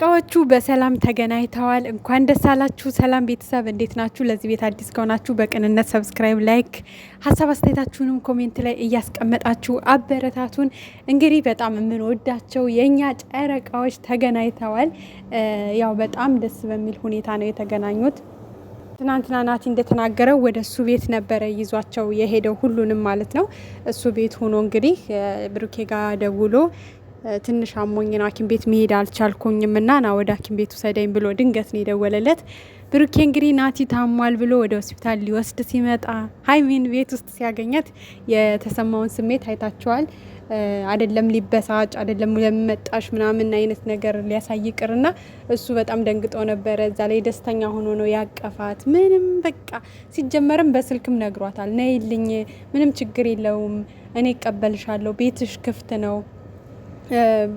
ጨረቃዎቹ በሰላም ተገናኝተዋል። እንኳን ደስ አላችሁ። ሰላም ቤተሰብ እንዴት ናችሁ? ለዚህ ቤት አዲስ ከሆናችሁ በቅንነት ሰብስክራይብ፣ ላይክ፣ ሀሳብ አስተያየታችሁንም ኮሜንት ላይ እያስቀመጣችሁ አበረታቱን። እንግዲህ በጣም የምንወዳቸው የእኛ ጨረቃዎች ተገናኝተዋል። ያው በጣም ደስ በሚል ሁኔታ ነው የተገናኙት። ትናንትና ናቲ እንደተናገረው ወደ እሱ ቤት ነበረ ይዟቸው የሄደው ሁሉንም ማለት ነው። እሱ ቤት ሆኖ እንግዲህ ብሩኬ ጋር ደውሎ ትንሽ አሞኝ ነው ሐኪም ቤት መሄድ አልቻልኩኝም እና ና ወደ ሐኪም ቤት ውሰደኝ ብሎ ድንገት ነው የደወለለት። ብሩኬ እንግዲህ ናቲ ታሟል ብሎ ወደ ሆስፒታል ሊወስድ ሲመጣ ሀይሚን ቤት ውስጥ ሲያገኛት የተሰማውን ስሜት አይታቸዋል። አይደለም ሊበሳጭ አይደለም ለመጣሽ ምናምን አይነት ነገር ሊያሳይ ይቅርና እሱ በጣም ደንግጦ ነበረ። እዛ ላይ ደስተኛ ሆኖ ነው ያቀፋት። ምንም በቃ ሲጀመርም በስልክም ነግሯታል። ነይልኝ፣ ምንም ችግር የለውም፣ እኔ እቀበልሻለሁ፣ ቤትሽ ክፍት ነው፣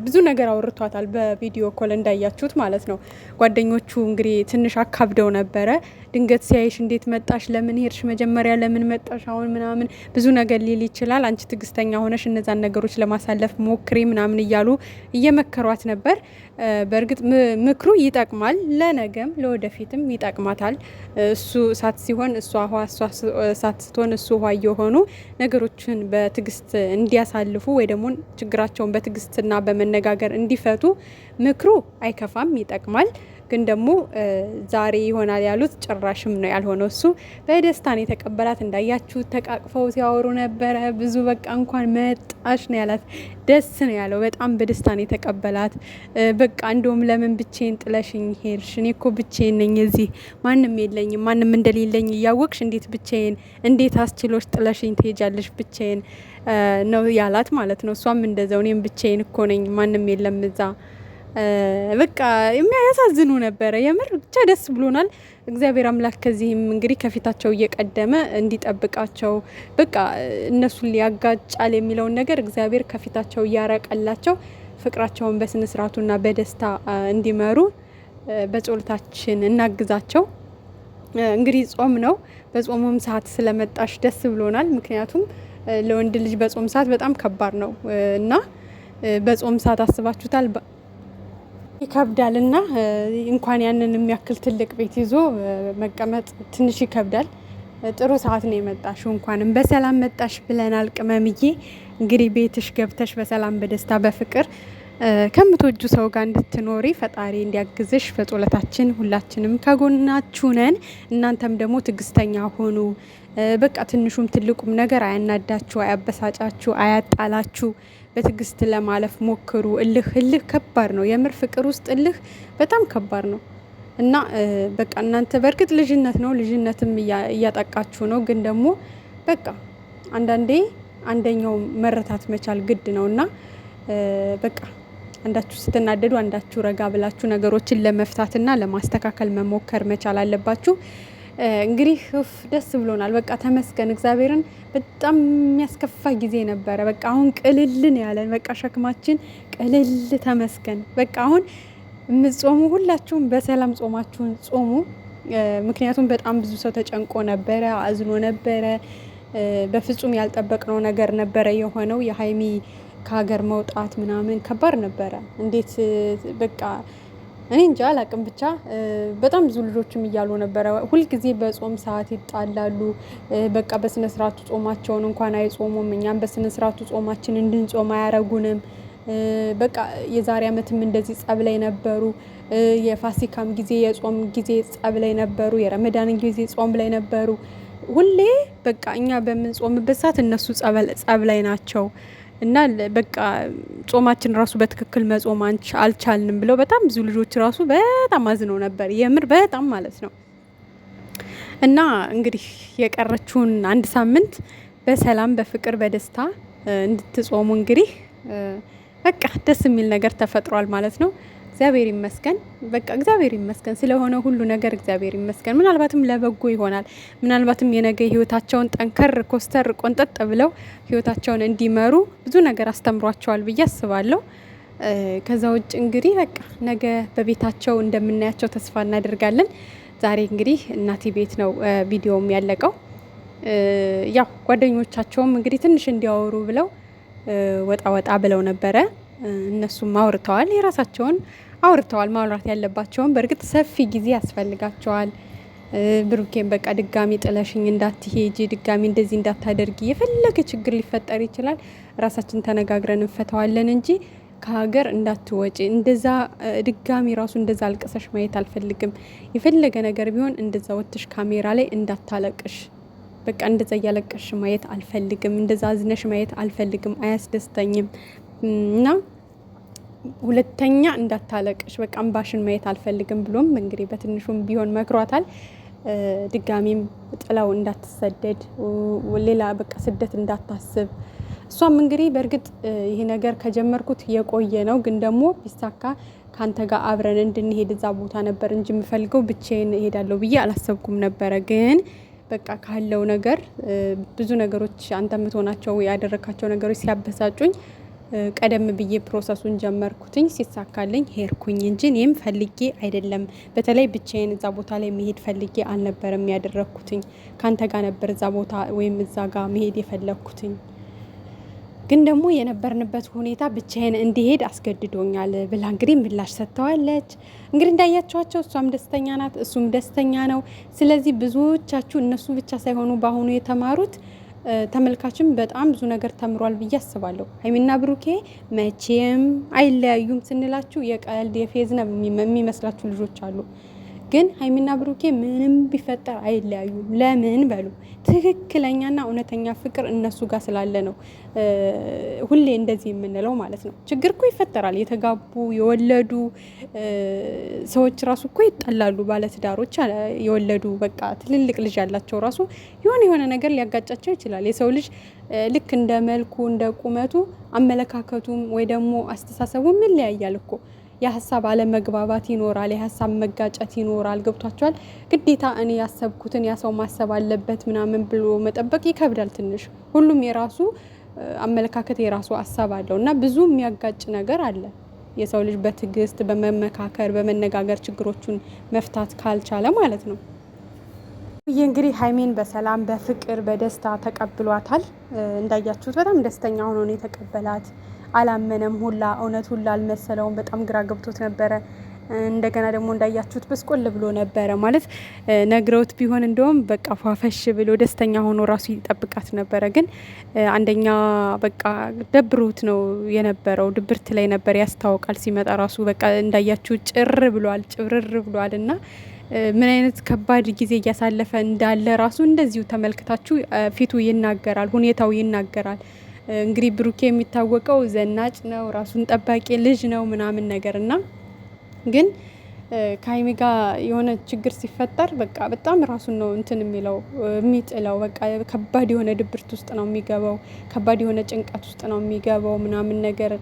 ብዙ ነገር አውርቷታል። በቪዲዮ ኮል እንዳያችሁት ማለት ነው። ጓደኞቹ እንግዲህ ትንሽ አካብደው ነበረ። ድንገት ሲያይሽ እንዴት መጣሽ? ለምን ሄድሽ? መጀመሪያ ለምን መጣሽ? አሁን ምናምን ብዙ ነገር ሊል ይችላል። አንቺ ትዕግስተኛ ሆነሽ እነዛን ነገሮች ለማሳለፍ ሞክሪ ምናምን እያሉ እየመከሯት ነበር። በእርግጥ ምክሩ ይጠቅማል፣ ለነገም ለወደፊትም ይጠቅማታል። እሱ እሳት ሲሆን እሷ ውሃ፣ እሷ እሳት ስትሆን እሱ ውሃ እየሆኑ ነገሮችን በትዕግስት እንዲያሳልፉ ወይ ደግሞ ችግራቸውን በትዕግስትና በመነጋገር እንዲፈቱ ምክሩ አይከፋም፣ ይጠቅማል። ግን ደግሞ ዛሬ ይሆናል ያሉት ጭራሽም ነው ያልሆነው። እሱ በደስታ ነው የተቀበላት። እንዳያችሁ ተቃቅፈው ሲያወሩ ነበረ። ብዙ በቃ እንኳን መጣሽ ነው ያላት። ደስ ነው ያለው። በጣም በደስታ ነው የተቀበላት። በቃ እንደውም ለምን ብቻዬን ጥለሽኝ ሄድሽ? እኔ እኮ ብቻዬን ነኝ፣ እዚህ ማንም የለኝም፣ ማንም እንደሌለኝ እያወቅሽ እንዴት ብቻዬን፣ እንዴት አስችሎሽ ጥለሽኝ ትሄጃለሽ? ብቻዬን ነው ያላት ማለት ነው። እሷም እንደዛው እኔም ብቻዬን እኮ ነኝ፣ ማንም የለም እዛ። በቃ የሚያሳዝኑ ነበረ። የምር ብቻ ደስ ብሎናል። እግዚአብሔር አምላክ ከዚህም እንግዲህ ከፊታቸው እየቀደመ እንዲጠብቃቸው፣ በቃ እነሱን ሊያጋጫል የሚለውን ነገር እግዚአብሔር ከፊታቸው እያረቀላቸው ፍቅራቸውን በስነ ስርዓቱና በደስታ እንዲመሩ በጸሎታችን እናግዛቸው። እንግዲህ ጾም ነው። በጾሙም ሰዓት ስለመጣሽ ደስ ብሎናል። ምክንያቱም ለወንድ ልጅ በጾም ሰዓት በጣም ከባድ ነው እና በጾም ሰዓት አስባችሁታል ይከብዳል። እና እንኳን ያንን የሚያክል ትልቅ ቤት ይዞ መቀመጥ ትንሽ ይከብዳል። ጥሩ ሰዓት ነው የመጣሽው፣ እንኳንም በሰላም መጣሽ ብለናል። ቅመምዬ እንግዲህ ቤትሽ ገብተሽ በሰላም በደስታ በፍቅር ከምትወጁ ሰው ጋር እንድትኖሪ ፈጣሪ እንዲያግዝሽ በጸሎታችን ሁላችንም ከጎናችሁ ነን። እናንተም ደግሞ ትዕግስተኛ ሆኑ። በቃ ትንሹም ትልቁም ነገር አያናዳችሁ፣ አያበሳጫችሁ፣ አያጣላችሁ። በትዕግስት ለማለፍ ሞክሩ። እልህ ከባድ ነው። የምር ፍቅር ውስጥ እልህ በጣም ከባድ ነው እና በቃ እናንተ በእርግጥ ልጅነት ነው፣ ልጅነትም እያጠቃችሁ ነው። ግን ደግሞ በቃ አንዳንዴ አንደኛው መረታት መቻል ግድ ነው እና በቃ አንዳችሁ ስትናደዱ አንዳችሁ ረጋ ብላችሁ ነገሮችን ለመፍታትና ለማስተካከል መሞከር መቻል አለባችሁ። እንግዲህ ደስ ብሎናል። በቃ ተመስገን እግዚአብሔርን። በጣም የሚያስከፋ ጊዜ ነበረ። በቃ አሁን ቅልልን ያለን በቃ ሸክማችን ቅልል ተመስገን። በቃ አሁን የምትጾሙ ሁላችሁም በሰላም ጾማችሁን ጾሙ። ምክንያቱም በጣም ብዙ ሰው ተጨንቆ ነበረ፣ አዝኖ ነበረ። በፍጹም ያልጠበቅነው ነገር ነበረ የሆነው። የሀይሚ ከሀገር መውጣት ምናምን ከባድ ነበረ። እንዴት በቃ እኔ እንጃ አላቅም። ብቻ በጣም ብዙ ልጆችም እያሉ ነበረ። ሁልጊዜ በጾም ሰዓት ይጣላሉ። በቃ በስነ ስርዓቱ ጾማቸውን እንኳን አይጾሙም። እኛም በስነ ስርዓቱ ጾማችን እንድንጾም አያረጉንም። በቃ የዛሬ ዓመትም እንደዚህ ጸብ ላይ ነበሩ። የፋሲካም ጊዜ የጾም ጊዜ ጸብ ላይ ነበሩ። የረመዳን ጊዜ ጾም ላይ ነበሩ። ሁሌ በቃ እኛ በምንጾምበት ሰዓት እነሱ ጸብ ላይ ናቸው። እና በቃ ጾማችን ራሱ በትክክል መጾም አልቻልንም ብለው በጣም ብዙ ልጆች ራሱ በጣም አዝነው ነበር። የምር በጣም ማለት ነው። እና እንግዲህ የቀረችውን አንድ ሳምንት በሰላም በፍቅር በደስታ እንድትጾሙ እንግዲህ በቃ ደስ የሚል ነገር ተፈጥሯል ማለት ነው። እግዚአብሔር ይመስገን። በቃ እግዚአብሔር ይመስገን ስለሆነ ሁሉ ነገር እግዚአብሔር ይመስገን። ምናልባትም ለበጎ ይሆናል። ምናልባትም የነገ ህይወታቸውን ጠንከር ኮስተር ቆንጠጥ ብለው ህይወታቸውን እንዲመሩ ብዙ ነገር አስተምሯቸዋል ብዬ አስባለሁ። ከዛ ውጭ እንግዲህ በቃ ነገ በቤታቸው እንደምናያቸው ተስፋ እናደርጋለን። ዛሬ እንግዲህ እናቴ ቤት ነው ቪዲዮም ያለቀው። ያው ጓደኞቻቸውም እንግዲህ ትንሽ እንዲያወሩ ብለው ወጣ ወጣ ብለው ነበረ። እነሱም አውርተዋል፣ የራሳቸውን አውርተዋል። ማውራት ያለባቸውን በእርግጥ ሰፊ ጊዜ ያስፈልጋቸዋል። ብሩኬን በቃ ድጋሚ ጥለሽኝ እንዳትሄጂ፣ ድጋሚ እንደዚህ እንዳታደርጊ፣ የፈለገ ችግር ሊፈጠር ይችላል፣ ራሳችን ተነጋግረን እንፈታዋለን እንጂ ከሀገር እንዳትወጪ፣ እንደዛ ድጋሚ ራሱ እንደዛ አልቀሰሽ ማየት አልፈልግም። የፈለገ ነገር ቢሆን እንደዛ ወጥሽ ካሜራ ላይ እንዳታለቅሽ፣ በቃ እንደዛ እያለቀሽ ማየት አልፈልግም፣ እንደዛ አዝነሽ ማየት አልፈልግም፣ አያስደስተኝም እና ሁለተኛ እንዳታለቅሽ፣ በቃ እንባሽን ማየት አልፈልግም ብሎም እንግዲህ በትንሹም ቢሆን መክሯታል። ድጋሚም ጥላው እንዳትሰደድ፣ ሌላ በቃ ስደት እንዳታስብ። እሷም እንግዲህ በእርግጥ ይሄ ነገር ከጀመርኩት የቆየ ነው፣ ግን ደግሞ ቢሳካ ካንተ ጋር አብረን እንድንሄድ እዛ ቦታ ነበር እንጂ የምፈልገው ብቻዬን እሄዳለሁ ብዬ አላሰብኩም ነበረ። ግን በቃ ካለው ነገር ብዙ ነገሮች አንተ የምትሆናቸው ያደረካቸው ነገሮች ሲያበሳጩኝ ቀደም ብዬ ፕሮሰሱን ጀመርኩትኝ። ሲሳካልኝ ሄድኩኝ እንጂ እኔም ፈልጌ አይደለም። በተለይ ብቻዬን እዛ ቦታ ላይ መሄድ ፈልጌ አልነበረም ያደረግኩትኝ። ካንተ ጋር ነበር እዛ ቦታ ወይም እዛ ጋር መሄድ የፈለግኩትኝ። ግን ደግሞ የነበርንበት ሁኔታ ብቻዬን እንዲሄድ አስገድዶኛል ብላ እንግዲህ ምላሽ ሰጥተዋለች። እንግዲህ እንዳያቸዋቸው እሷም ደስተኛ ናት፣ እሱም ደስተኛ ነው። ስለዚህ ብዙዎቻችሁ እነሱ ብቻ ሳይሆኑ በአሁኑ የተማሩት ተመልካችም በጣም ብዙ ነገር ተምሯል ብዬ አስባለሁ። ሀይሚና ብሩኬ መቼም አይለያዩም ስንላችሁ የቀልድ የፌዝ ነው የሚመስላችሁ ልጆች አሉ። ግን ሀይሚና ብሩኬ ምንም ቢፈጠር አይለያዩም። ለምን በሉ፣ ትክክለኛና እውነተኛ ፍቅር እነሱ ጋር ስላለ ነው ሁሌ እንደዚህ የምንለው ማለት ነው። ችግር እኮ ይፈጠራል። የተጋቡ የወለዱ ሰዎች ራሱ እኮ ይጣላሉ። ባለትዳሮች የወለዱ በቃ ትልልቅ ልጅ ያላቸው ራሱ የሆነ ነገር ሊያጋጫቸው ይችላል። የሰው ልጅ ልክ እንደ መልኩ እንደ ቁመቱ አመለካከቱም ወይ ደግሞ አስተሳሰቡም ይለያያል እኮ። የሀሳብ አለመግባባት ይኖራል፣ የሀሳብ መጋጨት ይኖራል። ገብቷቸዋል። ግዴታ እኔ ያሰብኩትን ያ ሰው ማሰብ አለበት ምናምን ብሎ መጠበቅ ይከብዳል ትንሽ። ሁሉም የራሱ አመለካከት የራሱ ሀሳብ አለው እና ብዙ የሚያጋጭ ነገር አለ። የሰው ልጅ በትዕግስት በመመካከር በመነጋገር ችግሮቹን መፍታት ካልቻለ ማለት ነው። ይህ እንግዲህ ሀይሜን በሰላም በፍቅር በደስታ ተቀብሏታል። እንዳያችሁት በጣም ደስተኛ ሆኖ ነው የተቀበላት። አላመነም ሁላ፣ እውነት ሁላ አልመሰለውም። በጣም ግራ ገብቶት ነበረ። እንደገና ደግሞ እንዳያችሁት በስቆል ብሎ ነበረ ማለት ነግረውት ቢሆን እንደውም በቃ ፏፈሽ ብሎ ደስተኛ ሆኖ ራሱ ይጠብቃት ነበረ። ግን አንደኛ በቃ ደብሮት ነው የነበረው፣ ድብርት ላይ ነበር ያስታውቃል። ሲመጣ ራሱ በቃ እንዳያችሁት ጭር ብሏል፣ ጭብርር ብሏል እና ምን አይነት ከባድ ጊዜ እያሳለፈ እንዳለ ራሱ እንደዚሁ ተመልክታችሁ ፊቱ ይናገራል፣ ሁኔታው ይናገራል። እንግዲህ ብሩኬ የሚታወቀው ዘናጭ ነው፣ ራሱን ጠባቂ ልጅ ነው ምናምን ነገር እና ግን ከሀይሚ ጋር የሆነ ችግር ሲፈጠር በቃ በጣም ራሱን ነው እንትን የሚጥለው። በቃ ከባድ የሆነ ድብርት ውስጥ ነው የሚገባው፣ ከባድ የሆነ ጭንቀት ውስጥ ነው የሚገባው ምናምን ነገር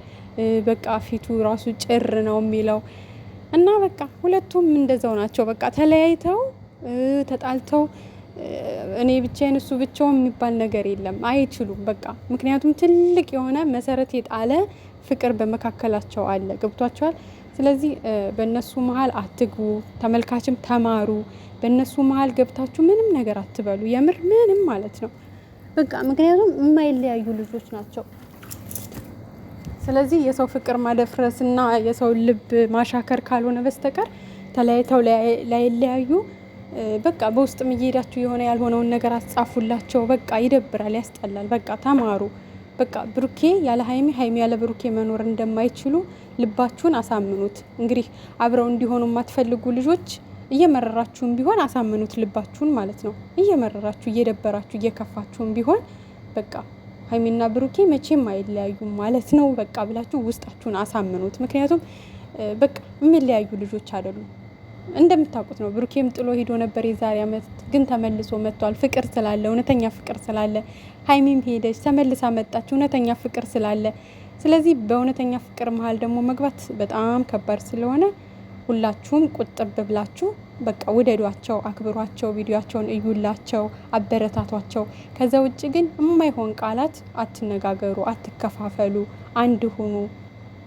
በቃ ፊቱ ራሱ ጭር ነው የሚለው እና በቃ ሁለቱም እንደዛው ናቸው። በቃ ተለያይተው ተጣልተው እኔ ብቻዬን እሱ ብቻውን የሚባል ነገር የለም፣ አይችሉም በቃ። ምክንያቱም ትልቅ የሆነ መሰረት የጣለ ፍቅር በመካከላቸው አለ። ገብቷቸዋል። ስለዚህ በእነሱ መሀል አትግቡ፣ ተመልካችም ተማሩ። በእነሱ መሀል ገብታችሁ ምንም ነገር አትበሉ፣ የምር ምንም ማለት ነው በቃ። ምክንያቱም የማይለያዩ ልጆች ናቸው። ስለዚህ የሰው ፍቅር ማደፍረስና የሰው ልብ ማሻከር ካልሆነ በስተቀር ተለያይተው ላይለያዩ በቃ በውስጥም እየሄዳችሁ የሆነ ያልሆነውን ነገር አጻፉላቸው። በቃ ይደብራል፣ ያስጠላል። በቃ ተማሩ። በቃ ብሩኬ ያለ ሀይሚ፣ ሀይሚ ያለ ብሩኬ መኖር እንደማይችሉ ልባችሁን አሳምኑት። እንግዲህ አብረው እንዲሆኑ የማትፈልጉ ልጆች እየመረራችሁም ቢሆን አሳምኑት ልባችሁን ማለት ነው። እየመረራችሁ እየደበራችሁ እየከፋችሁም ቢሆን በቃ ሀይሚና ብሩኬ መቼም አይለያዩም ማለት ነው በቃ ብላችሁ ውስጣችሁን አሳምኑት። ምክንያቱም በቃ የሚለያዩ ልጆች አይደሉም። እንደምታውቁት ነው። ብሩኬም ጥሎ ሄዶ ነበር የዛሬ አመት፣ ግን ተመልሶ መጥቷል። ፍቅር ስላለ፣ እውነተኛ ፍቅር ስላለ። ሀይሚም ሄደች ተመልሳ መጣች፣ እውነተኛ ፍቅር ስላለ። ስለዚህ በእውነተኛ ፍቅር መሀል ደግሞ መግባት በጣም ከባድ ስለሆነ ሁላችሁም ቁጥብ ብላችሁ በቃ ውደዷቸው፣ አክብሯቸው፣ ቪዲዮቸውን እዩላቸው፣ አበረታቷቸው። ከዛ ውጭ ግን የማይሆን ቃላት አትነጋገሩ፣ አትከፋፈሉ፣ አንድ ሁኑ።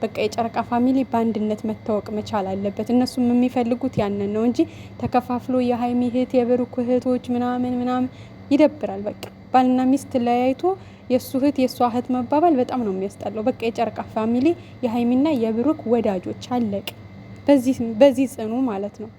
በቃ የጨረቃ ፋሚሊ በአንድነት መታወቅ መቻል አለበት። እነሱም የሚፈልጉት ያንን ነው እንጂ ተከፋፍሎ የሀይሚ እህት የብሩክ እህቶች ምናምን ይደብራል። በቃ ባልና ሚስት ለያይቶ የእሱ እህት የእሷ እህት መባባል በጣም ነው የሚያስጠላው። በቃ የጨረቃ ፋሚሊ የሀይሚና የብሩክ ወዳጆች አለቅ። በዚህ ጽኑ ማለት ነው።